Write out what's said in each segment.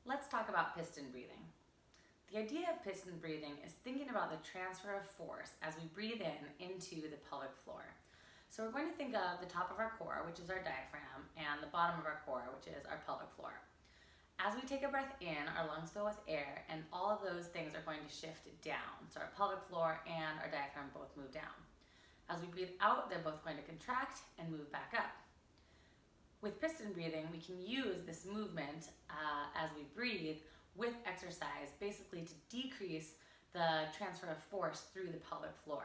Let's talk about piston breathing. The idea of piston breathing is thinking about the transfer of force as we breathe in into the pelvic floor. So we're going to think of the top of our core, which is our diaphragm, and the bottom of our core, which is our pelvic floor. As we take a breath in, our lungs fill with air, and all of those things are going to shift down. So our pelvic floor and our diaphragm both move down. As we breathe out, they're both going to contract and move back up. With piston breathing, we can use this movement as we breathe with exercise, basically to decrease the transfer of force through the pelvic floor.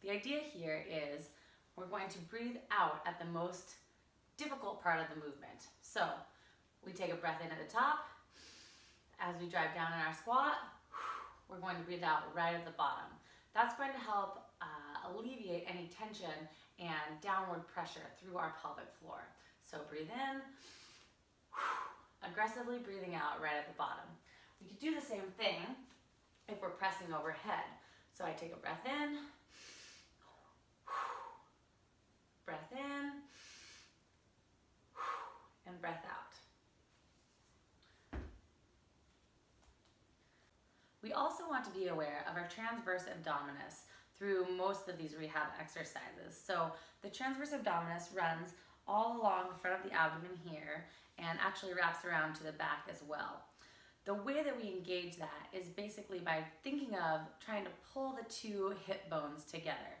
The idea here is we're going to breathe out at the most difficult part of the movement. So we take a breath in at the top. As we drive down in our squat, we're going to breathe out right at the bottom. That's going to help alleviate any tension and downward pressure through our pelvic floor. So breathe in, aggressively breathing out right at the bottom. We could do the same thing if we're pressing overhead. So I take a breath in, breath in, and breath out. We also want to be aware of our transverse abdominis through most of these rehab exercises. So the transverse abdominis runs all along the front of the abdomen here and actually wraps around to the back as well. The way that we engage that is basically by thinking of trying to pull the two hip bones together.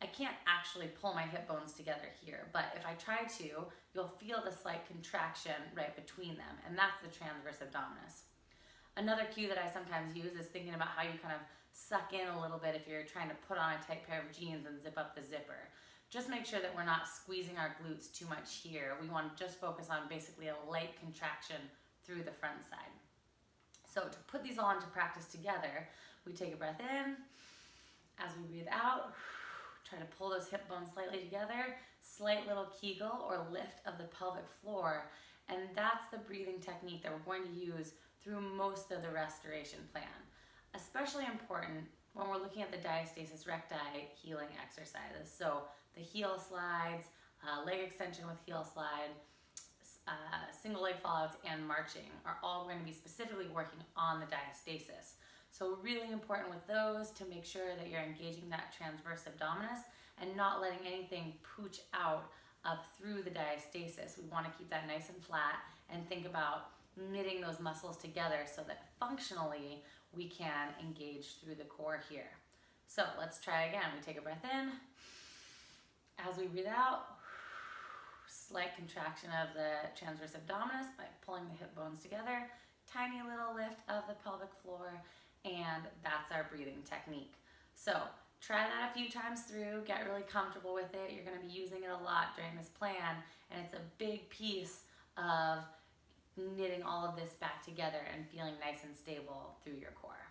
I can't actually pull my hip bones together here, but if I try to, you'll feel the slight contraction right between them, and that's the transverse abdominis. Another cue that I sometimes use is thinking about how you kind of suck in a little bit if you're trying to put on a tight pair of jeans and zip up the zipper. Just make sure that we're not squeezing our glutes too much here. We want to just focus on basically a light contraction through the front side. So to put these all into practice together, we take a breath in. As we breathe out, try to pull those hip bones slightly together, slight little Kegel or lift of the pelvic floor, and that's the breathing technique that we're going to use through most of the restoration plan. Especially important when we're looking at the diastasis recti healing exercises. So the heel slides, leg extension with heel slide, single leg fallouts, and marching are all going to be specifically working on the diastasis. So really important with those to make sure that you're engaging that transverse abdominis and not letting anything pooch out up through the diastasis. We want to keep that nice and flat and think about knitting those muscles together so that functionally we can engage through the core here. So let's try again. We take a breath in. As we breathe out, slight contraction of the transverse abdominis by pulling the hip bones together, tiny little lift of the pelvic floor, and that's our breathing technique. So try that a few times through, get really comfortable with it. You're going to be using it a lot during this plan, and it's a big piece of knitting all of this back together and feeling nice and stable through your core.